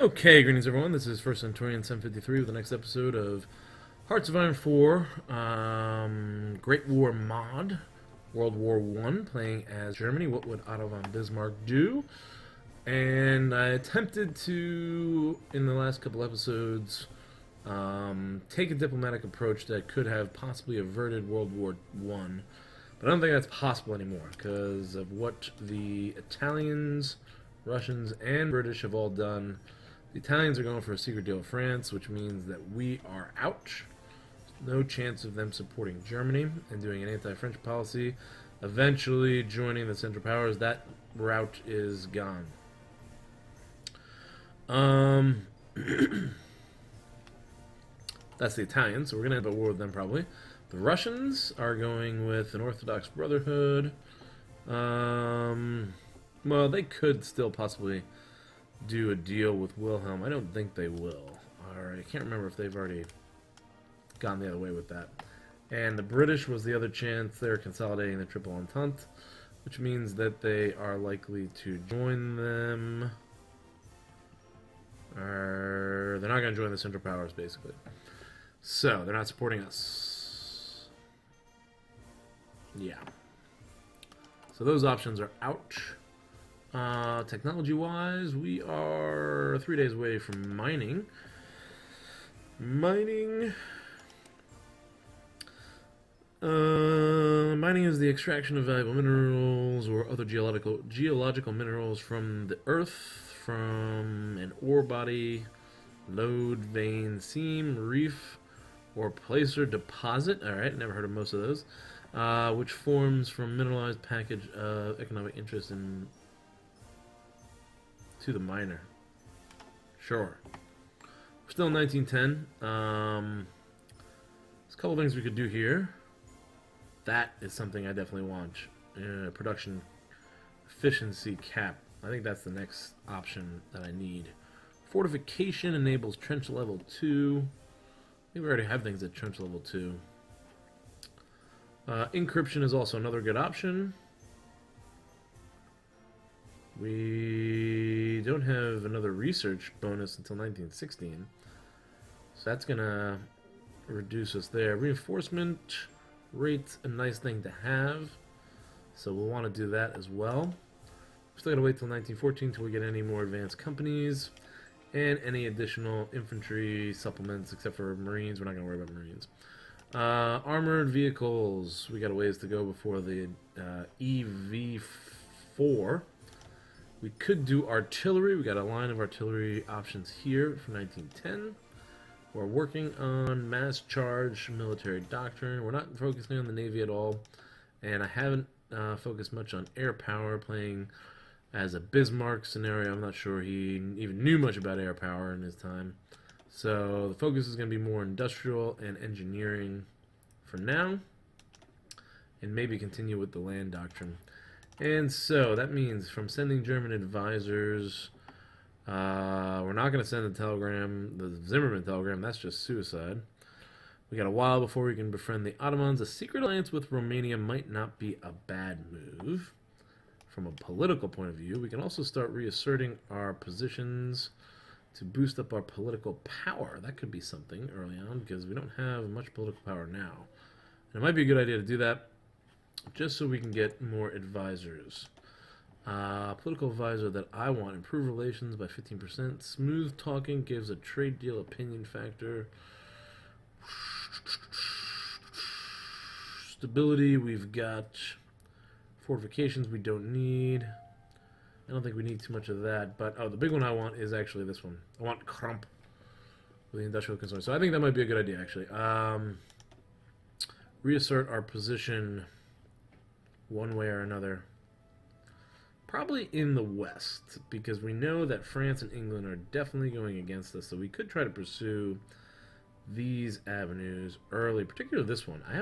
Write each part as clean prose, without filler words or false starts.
Okay, greetings everyone. This is First Centurion 753 with the next episode of Hearts of Iron 4, Great War Mod, World War I, playing as Germany. What would Otto von Bismarck do? And I attempted to, in the last couple episodes, take a diplomatic approach that could have possibly averted World War I. But I don't think that's possible anymore because of what the Italians, Russians, and British have all done. The Italians are going for a secret deal with France, which means that we are out. No chance of them supporting Germany and doing an anti-French policy. Eventually joining the Central Powers. That route is gone. That's the Italians, so we're going to have a war with them probably. The Russians are going with an Orthodox Brotherhood. Well, they could still possibly do a deal with Wilhelm. I don't think they will. Alright, I can't remember if they've already gone the other way with that. And the British was the other chance. They're consolidating the Triple Entente, which means that they are likely to join them. Or they're not going to join the Central Powers, basically. So, they're not supporting us. Yeah. So those options are out. Technology-wise, we are 3 days away from mining. Mining is the extraction of valuable minerals or other geological minerals from the earth, from an ore body, lode, vein, seam, reef, or placer deposit. Alright, never heard of most of those. Which forms from mineralized package of economic interest in to the miner. Sure. We're still in 1910. There's a couple things we could do here. That is something I definitely want. Production efficiency cap. I think that's the next option that I need. Fortification enables trench level 2. I think we already have things at trench level 2. Encryption is also another good option. We don't have another research bonus until 1916. So that's going to reduce us there. Reinforcement rate's a nice thing to have. So we'll want to do that as well. We're still going to wait till 1914 until we get any more advanced companies. And any additional infantry supplements, except for Marines. We're not going to worry about Marines. Armored vehicles. We got a ways to go before the EV4. We could do artillery. We got a line of artillery options here for 1910. We're working on mass charge military doctrine. We're not focusing on the Navy at all. And I haven't focused much on air power, playing as a Bismarck scenario. I'm not sure he even knew much about air power in his time. So the focus is going to be more industrial and engineering for now. And maybe continue with the land doctrine. And so that means from sending German advisors, we're not going to send the telegram, the Zimmerman telegram. That's just suicide. We got a while before we can befriend the Ottomans. A secret alliance with Romania might not be a bad move. From a political point of view, we can also start reasserting our positions to boost up our political power. That could be something early on because we don't have much political power now. And it might be a good idea to do that just so we can get more advisors. Political advisor that I want. Improve relations by 15%. Smooth talking gives a trade deal opinion factor. Stability, we've got fortifications we don't need. I don't think we need too much of that. But, the big one I want is actually this one. I want Krump with the industrial concern. So I think that might be a good idea, actually. Reassert our position one way or another. Probably in the west, because we know that France and England are definitely going against us, so we could try to pursue these avenues early, particularly this one. I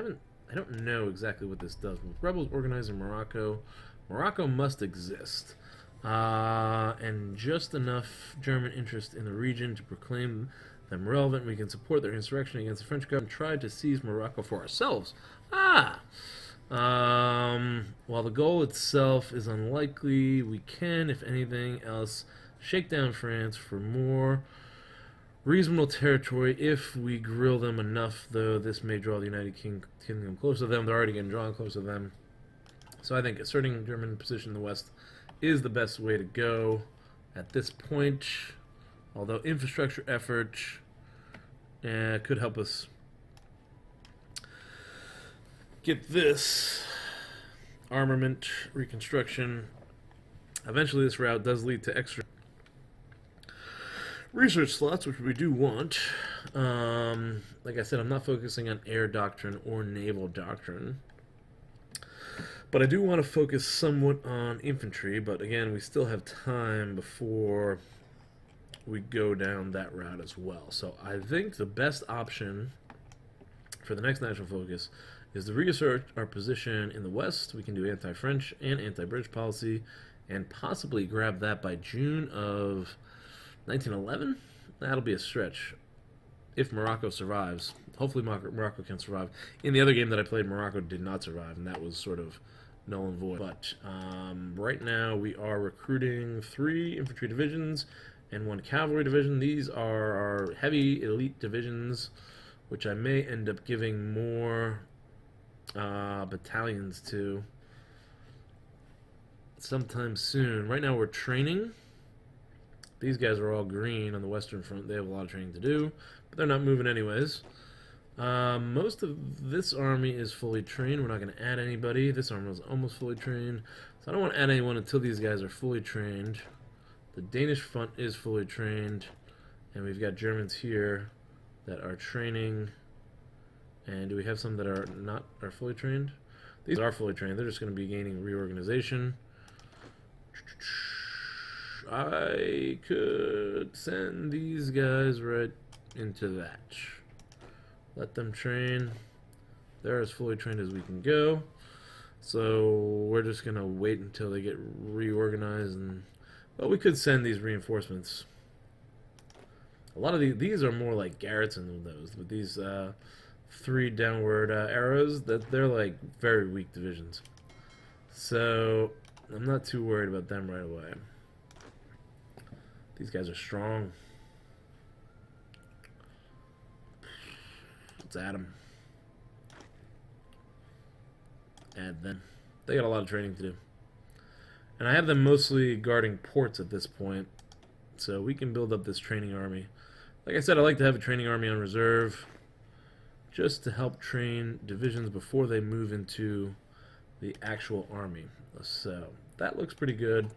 don't know exactly what this does. With rebels organized in Morocco, Morocco must exist. And just enough German interest in the region to proclaim them relevant. We can support their insurrection against the French government and try to seize Morocco for ourselves. While the goal itself is unlikely, we can, if anything else, shake down France for more reasonable territory if we grill them enough, though this may draw the United Kingdom closer to them. They're already getting drawn closer to them. So I think asserting German position in the west is the best way to go at this point. Although infrastructure effort could help us get this armament reconstruction. Eventually this route does lead to extra research slots, which we do want. Like I said, I'm not focusing on air doctrine or naval doctrine, but I do want to focus somewhat on infantry. But again, we still have time before we go down that route as well. So I think the best option for the next national focus is to reassert our position in the west. We can do anti-French and anti-British policy and possibly grab that by June of 1911. That'll be a stretch if Morocco survives. Hopefully Morocco can survive. In the other game that I played, Morocco did not survive, and that was sort of null and void. But right now we are recruiting 3 infantry divisions and 1 cavalry division. These are our heavy elite divisions, which I may end up giving more battalions to sometime soon. Right now we're training. These guys are all green on the Western Front. They have a lot of training to do, but they're not moving anyways. Most of this army is fully trained. We're not going to add anybody. This army is almost fully trained, so I don't want to add anyone until these guys are fully trained. The Danish front is fully trained, and we've got Germans here that are training. And do we have some that are fully trained? These are fully trained. They're just going to be gaining reorganization. I could send these guys right into that. Let them train. They're as fully trained as we can go. So we're just going to wait until they get reorganized. And well, we could send these reinforcements. A lot of these are more like garrison of those. With these 3 downward arrows, that they're like very weak divisions. So I'm not too worried about them right away. These guys are strong. Let's add them. Add them. They got a lot of training to do. And I have them mostly guarding ports at this point, so we can build up this training army. Like I said, I like to have a training army on reserve just to help train divisions before they move into the actual army. So that looks pretty good.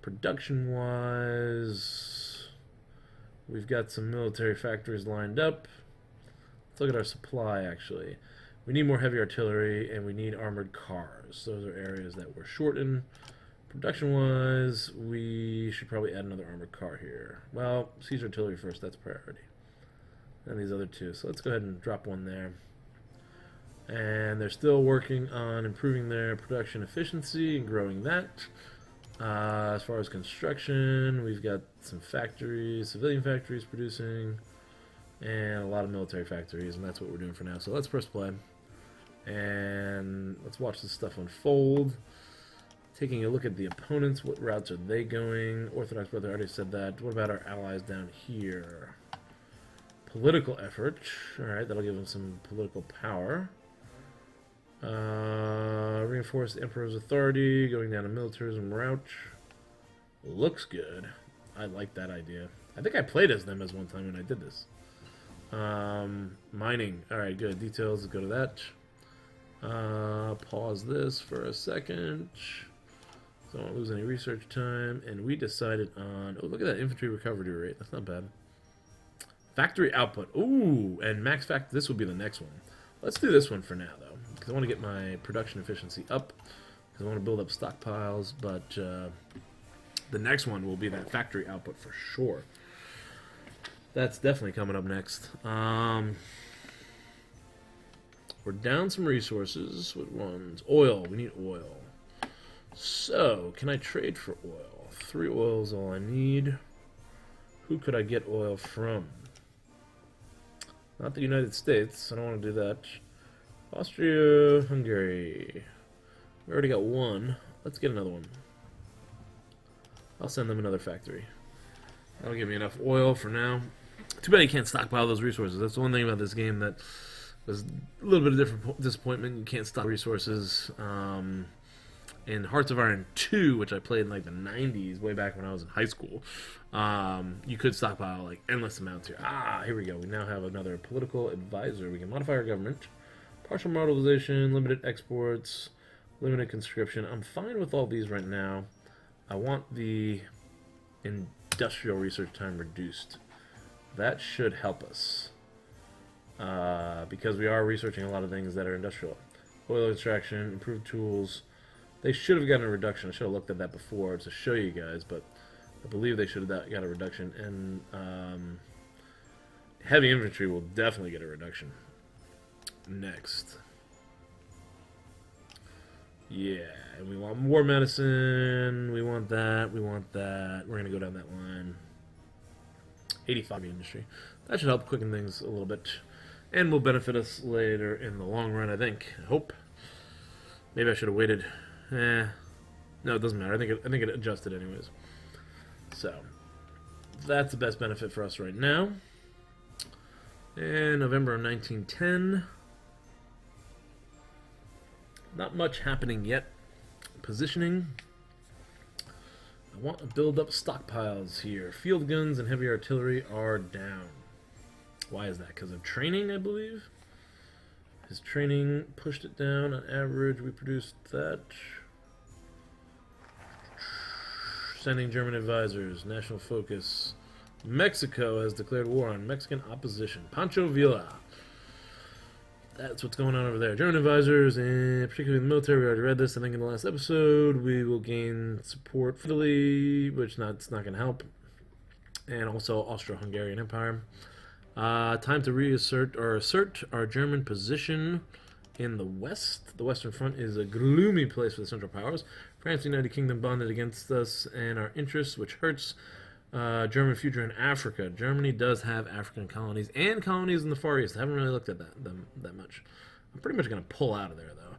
Production-wise, we've got some military factories lined up. Let's look at our supply, actually. We need more heavy artillery, and we need armored cars. Those are areas that we're short in. Production-wise, we should probably add another armored car here. Well, siege artillery first, that's priority. And these other 2. So let's go ahead and drop 1 there. And they're still working on improving their production efficiency and growing that. As far as construction, we've got some factories, civilian factories producing, and a lot of military factories, and that's what we're doing for now. So let's press play, and let's watch this stuff unfold. Taking a look at the opponents, what routes are they going? Orthodox Brother, I already said that. What about our allies down here? Political effort. Alright, that'll give them some political power. Reinforce the Emperor's authority, going down a militarism route. Looks good. I like that idea. I think I played as them as one time when I did this. Mining. Alright, good. Details, let's go to that. Pause this for a second. So I don't lose any research time. And we decided on... Oh, look at that infantry recovery rate. That's not bad. Factory output. Ooh, and max fact. This will be the next one. Let's do this one for now, though, because I want to get my production efficiency up, because I want to build up stockpiles, but the next one will be that factory output for sure. That's definitely coming up next. We're down some resources. What ones? Oil. We need oil. So, can I trade for oil? 3 oil is all I need. Who could I get oil from? Not the United States. I don't want to do that. Austria, Hungary. We already got 1. Let's get another one. I'll send them another factory. That'll give me enough oil for now. Too bad you can't stockpile those resources. That's the one thing about this game that was a little bit of different disappointment. You can't stock resources. In Hearts of Iron 2, which I played in like the 90s, way back when I was in high school, you could stockpile like endless amounts here. Here we go. We now have another political advisor. We can modify our government. Partial modernization, limited exports, limited conscription. I'm fine with all these right now. I want the industrial research time reduced. That should help us. Because we are researching a lot of things that are industrial. Oil extraction, improved tools. They should have gotten a reduction. I should have looked at that before to show you guys, but I believe they should have got a reduction. And heavy infantry will definitely get a reduction. Next. Yeah, and we want more medicine. We want that. We want that. We're going to go down that line. 85 industry. That should help quicken things a little bit. And will benefit us later in the long run, I think. I hope. Maybe I should have waited. No, it doesn't matter. I think it adjusted anyways. So that's the best benefit for us right now. And November of 1910. Not much happening yet. Positioning. I want to build up stockpiles here. Field guns and heavy artillery are down. Why is that? Because of training, I believe. His training pushed it down. On average, we produced that. Sending German advisors. National focus. Mexico has declared war on Mexican opposition. Pancho Villa. That's what's going on over there. German advisors, and particularly the military. We already read this, I think, in the last episode. We will gain support for Italy, which it's not going to help. And also Austro-Hungarian Empire. Time to reassert or assert our German position in the West. The Western Front is a gloomy place for the Central Powers. France and the United Kingdom bonded against us and our interests, which hurts German future in Africa. Germany does have African colonies and colonies in the Far East. I haven't really looked at that much. I'm pretty much going to pull out of there, though.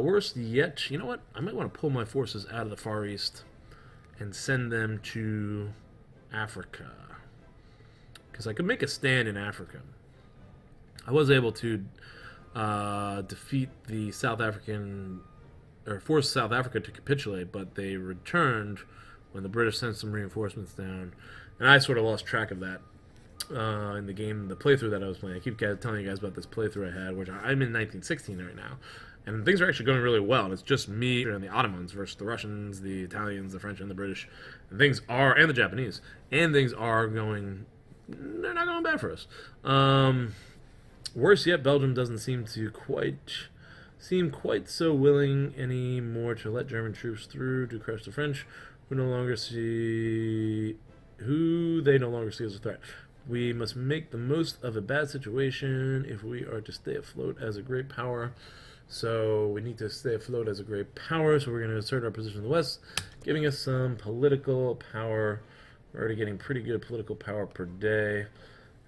Worse yet, you know what? I might want to pull my forces out of the Far East and send them to Africa. Because I could make a stand in Africa. I was able to defeat the South African, or force South Africa to capitulate, but they returned when the British sent some reinforcements down, and I sort of lost track of that in the game, the playthrough that I was playing. I keep telling you guys about this playthrough I had, which I'm in 1916 right now, and things are actually going really well, and it's just me and the Ottomans versus the Russians, the Italians, the French, and the British, and the Japanese, and things are going, they're not going bad for us. Worse yet, Belgium doesn't seem quite so willing anymore to let German troops through to crush the French, who they no longer see as a threat. We must make the most of a bad situation if we are to stay afloat as a great power. So we need to stay afloat as a great power, so we're going to assert our position in the West, giving us some political power. We're already getting pretty good political power per day,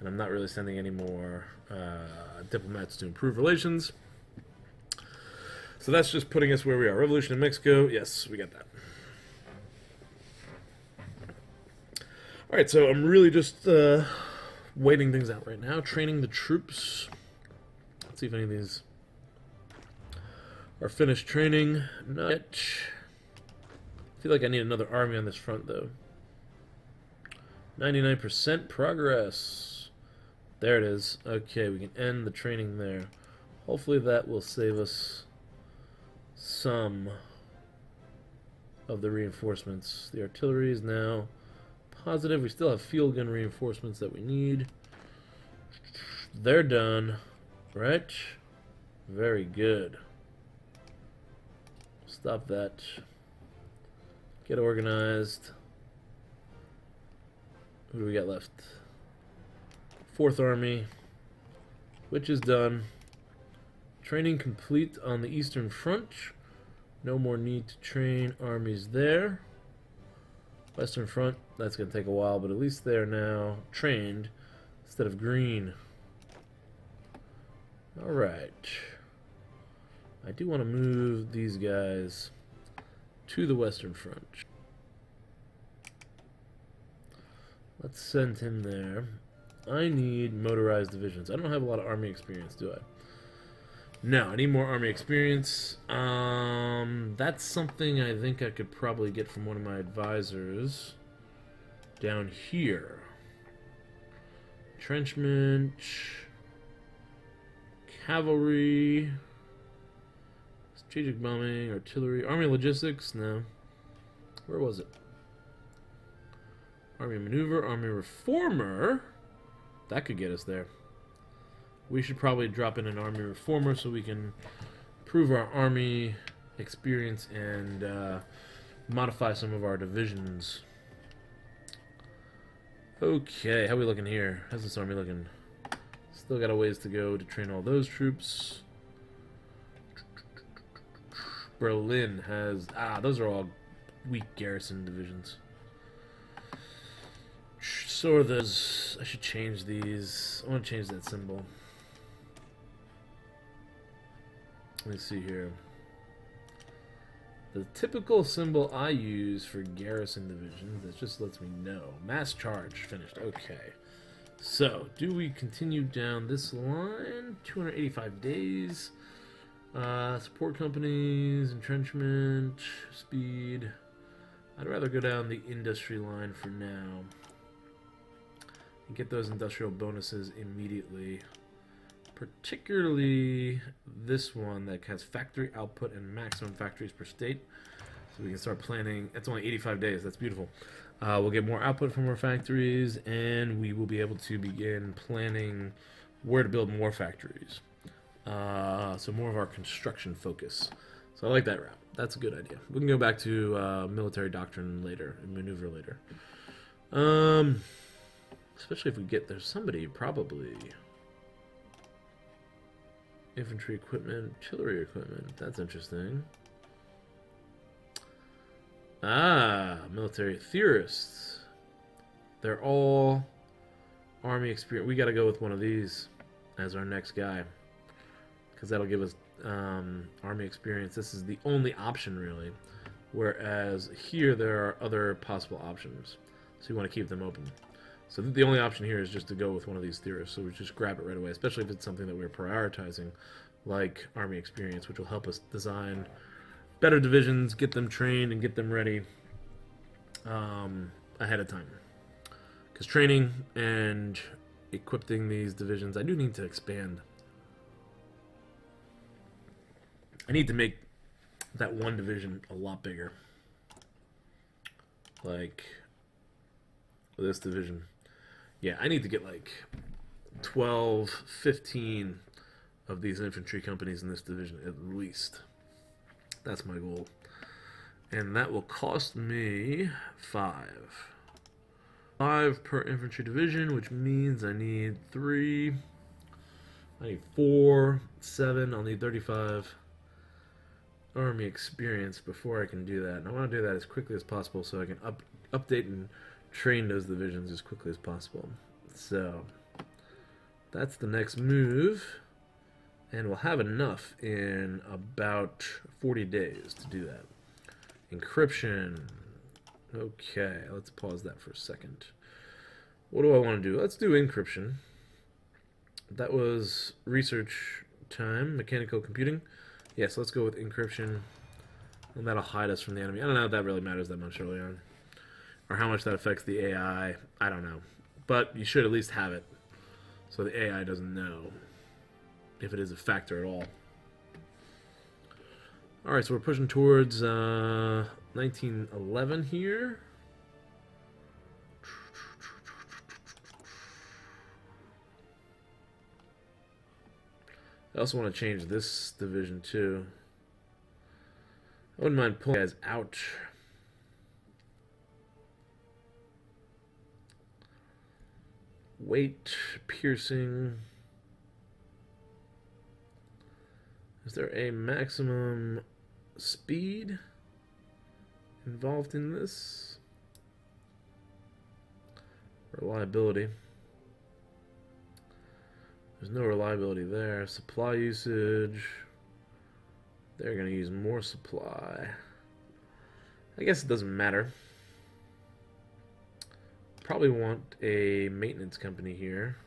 and I'm not really sending any more diplomats to improve relations. So that's just putting us where we are. Revolution in Mexico, yes, we got that. Alright, so I'm really just waiting things out right now. Training the troops. Let's see if any of these are finished training. Not yet. I feel like I need another army on this front, though. 99% progress. There it is. Okay, we can end the training there. Hopefully that will save us some of the reinforcements. The artillery is now positive. We still have field gun reinforcements that we need. They're done. Right? Very good. Stop that. Get organized. Who do we got left? 4th Army, which is done. Training complete on the Eastern Front. No more need to train armies there. Western Front, that's going to take a while, but at least they're now trained instead of green. Alright. I do want to move these guys to the Western Front. Let's send him there. I need motorized divisions. I don't have a lot of army experience, do I? No, I need more army experience. That's something I think I could probably get from one of my advisors down here. Entrenchment, cavalry, strategic bombing, artillery, army logistics. No, where was it? Army maneuver, army reformer. That could get us there. We should probably drop in an army reformer so we can improve our army experience and modify some of our divisions. Okay, how are we looking here? How's this army looking? Still got a ways to go to train all those troops. Berlin has... those are all weak garrison divisions. So are those... I should change these. I want to change that symbol. Let me see here. The typical symbol I use for garrison divisions, that just lets me know. Mass charge, finished. Okay. So, do we continue down this line? 285 days. Support companies, entrenchment, speed. I'd rather go down the industry line for now. And get those industrial bonuses immediately. Particularly this one that has factory output and maximum factories per state. So we can start planning. It's only 85 days. That's beautiful. We'll get more output from our factories, and we will be able to begin planning where to build more factories. So more of our construction focus. So I like that route. That's a good idea. We can go back to military doctrine later and maneuver later. Especially if we get there's somebody probably. Infantry equipment, artillery equipment. That's interesting. Military theorists. They're all army experience. We got to go with one of these as our next guy, because that'll give us army experience. This is the only option, really. Whereas here, there are other possible options. So you want to keep them open. So the only option here is just to go with one of these theorists. So we just grab it right away, especially if it's something that we're prioritizing, like army experience, which will help us design better divisions, get them trained, and get them ready ahead of time. Because training and equipping these divisions, I do need to expand. I need to make that one division a lot bigger. Like this division. Yeah, I need to get like 12, 15 of these infantry companies in this division at least. That's my goal. And that will cost me 5. 5 per infantry division, which means I need 3. I need 4, 7. I'll need 35 army experience before I can do that. And I want to do that as quickly as possible so I can update and train those divisions as quickly as possible. So that's the next move, and we'll have enough in about 40 days to do that. Encryption. Okay, let's pause that for a second. What do I want to do? Let's do encryption. That was research time, mechanical computing. Yes, let's go with encryption, and that'll hide us from the enemy. I don't know if that really matters that much early on. Or how much that affects the AI, I don't know. But you should at least have it, so the AI doesn't know if it is a factor at all. Alright, so we're pushing towards 1911 here. I also want to change this division too. I wouldn't mind pulling guys out. Weight, piercing. Is there a maximum speed involved in this? Reliability. There's no reliability there. Supply usage. They're going to use more supply. I guess it doesn't matter. probably want a maintenance company here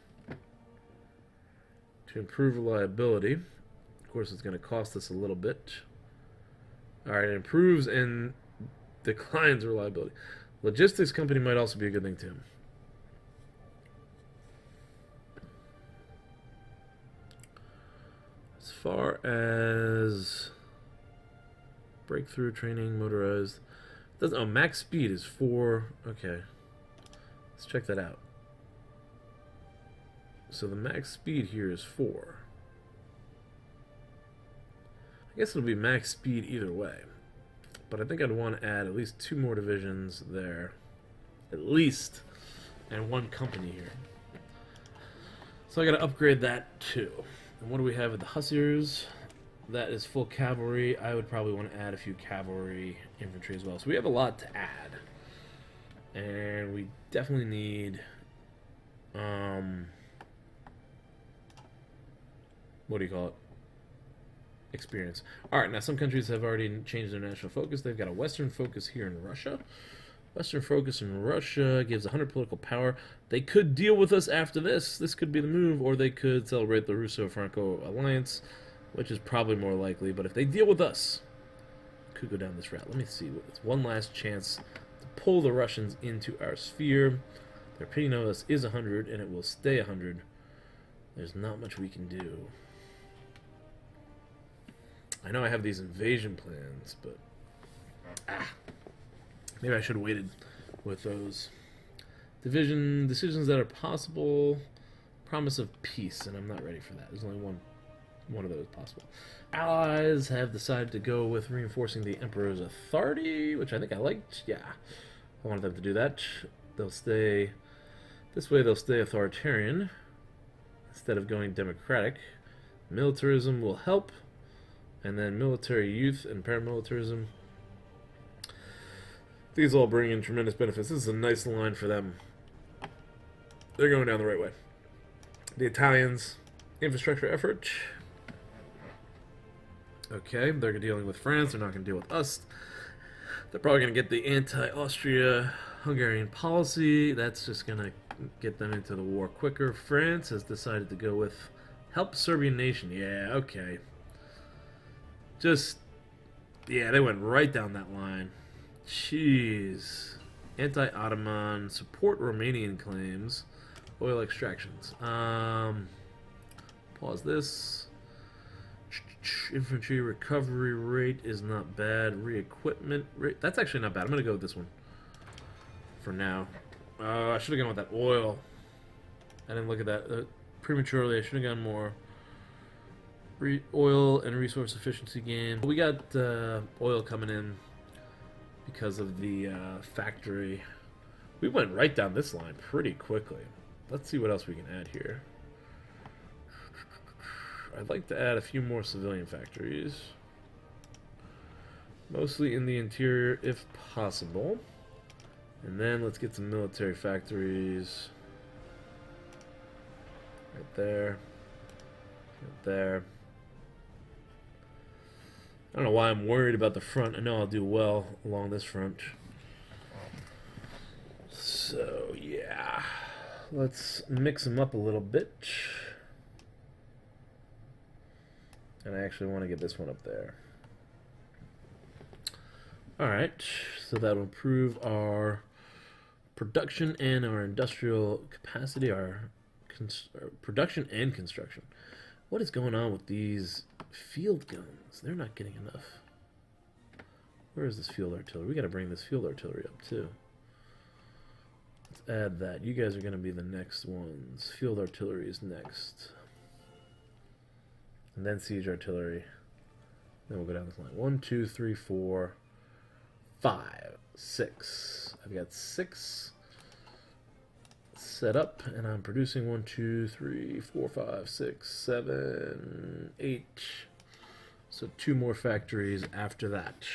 to improve reliability. Of course, it's going to cost us a little bit. All right, it improves and declines reliability. Logistics company might also be a good thing too. As far as breakthrough training, motorized, doesn't. Oh, max speed is 4. Okay, let's check that out. So the max speed here is 4. I guess it'll be max speed either way. But I think I'd want to add at least 2 more divisions there. At least. And 1 company here. So I gotta upgrade that too. And what do we have at the Hussars? That is full cavalry. I would probably want to add a few cavalry infantry as well. So we have a lot to add. And we definitely need what do you call it? Experience. Alright, now some countries have already changed their national focus. They've got a Western focus here in Russia. Western focus in Russia gives 100 political power. They could deal with us after this. This could be the move, or they could celebrate the Russo-Franco alliance, which is probably more likely. But if they deal with us, could go down this route. Let me see. It's one last chance to pull the Russians into our sphere. Their opinion of us is 100, and it will stay 100. There's not much we can do. I know I have these invasion plans, but maybe I should have waited with those. Decisions that are possible. Promise of peace, and I'm not ready for that. There's only one of those possible. Allies have decided to go with reinforcing the Emperor's authority, which I think I liked. Yeah, I wanted them to do that. They'll stay this way. They'll stay authoritarian instead of going democratic. Militarism will help. And then military youth and paramilitarism. These all bring in tremendous benefits. This is a nice line for them. They're going down the right way. The Italians, infrastructure effort. Okay, they're dealing with France. They're not going to deal with us. They're probably going to get the anti-Austria-Hungarian policy. That's just going to get them into the war quicker. France has decided to go with help Serbian nation. Yeah, okay. Yeah, they went right down that line. Jeez. Anti-Ottoman, support Romanian claims, oil extractions. Pause this. Infantry recovery rate is not bad. Re-equipment rate, that's actually not bad. I'm going to go with this one for now. I should have gone with that oil. I didn't look at that prematurely. I should have gone more. Oil and resource efficiency gain. We got oil coming in because of the factory. We went right down this line pretty quickly. Let's see what else we can add here. I'd like to add a few more civilian factories. Mostly in the interior if possible. And then let's get some military factories. Right there. Right there. I don't know why I'm worried about the front. I know I'll do well along this front. So, yeah. Let's mix them up a little bit. And I actually want to get this one up there. Alright. So that will improve our production and our industrial capacity. Our production and construction. What is going on with these field guns? They're not getting enough. Where is this field artillery? We got to bring this field artillery up too. Let's add that. You guys are going to be the next ones. Field artillery is next. And then siege artillery. Then we'll go down this line. 1, 2, 3, 4, 5, 6. I've got 6 set up, and I'm producing 1, 2, 3, 4, 5, 6, 7, 8. So 2 more factories after that.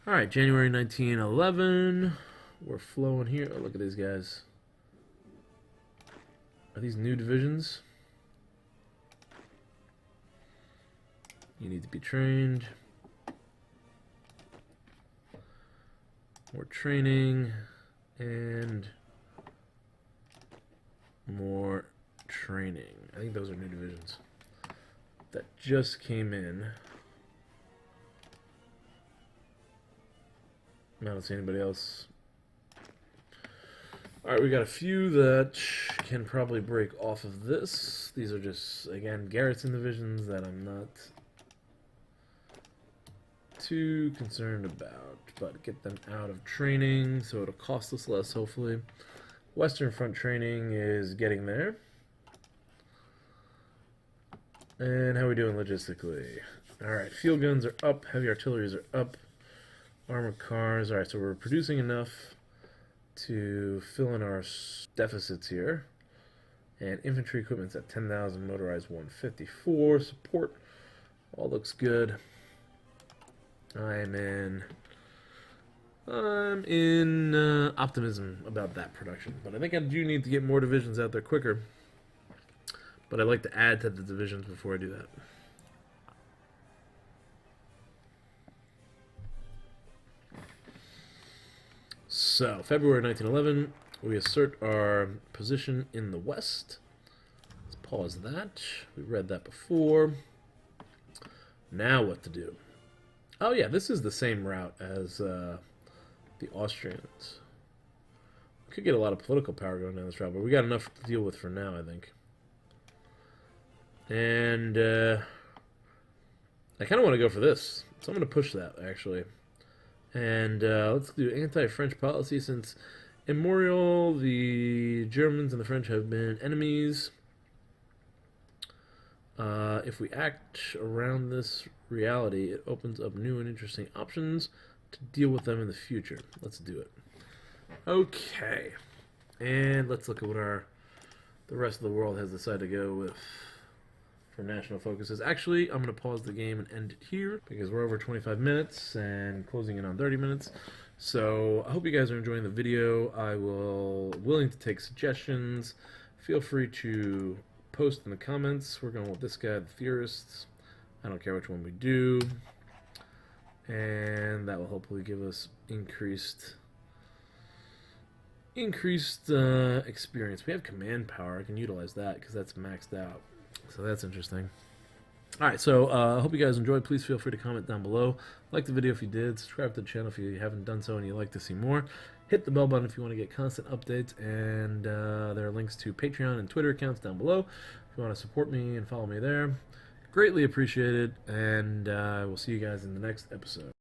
Alright, January 1911. We're flowing here. Oh, look at these guys. Are these new divisions? You need to be trained. More training. And more training. I think those are new divisions that just came in. I don't see anybody else. Alright, we got a few that can probably break off of this. These are just, again, garrison divisions that I'm not too concerned about, but get them out of training so it'll cost us less, hopefully. Western Front training is getting there. And how are we doing logistically? Alright, field guns are up, heavy artilleries are up, armored cars. Alright, so we're producing enough to fill in our deficits here. And infantry equipment's at 10,000, motorized 154, support all looks good. I'm in optimism about that production, but I think I do need to get more divisions out there quicker. But I'd like to add to the divisions before I do that. So, February 1911, we assert our position in the west. Let's pause that. We read that before. Now what to do? Oh yeah, this is the same route as the Austrians. We could get a lot of political power going down this route, but we got enough to deal with for now, I think. And I kind of want to go for this, so I'm going to push that, actually. And let's do anti-French policy. Since immemorial, the Germans and the French have been enemies. If we act around this reality, it opens up new and interesting options to deal with them in the future. Let's do it. Okay. And let's look at what the rest of the world has decided to go with for national focuses. Actually, I'm going to pause the game and end it here because we're over 25 minutes and closing in on 30 minutes. So I hope you guys are enjoying the video. I will willing to take suggestions. Feel free to post in the comments. We're going with this guy, the Theorists. I don't care which one we do. And that will hopefully give us increased experience. We have command power. I can utilize that because that's maxed out. So that's interesting. Alright, so I hope you guys enjoyed. Please feel free to comment down below. Like the video if you did. Subscribe to the channel if you haven't done so and you'd like to see more. Hit the bell button if you want to get constant updates. And there are links to Patreon and Twitter accounts down below if you want to support me and follow me there. Greatly appreciated. And we'll see you guys in the next episode.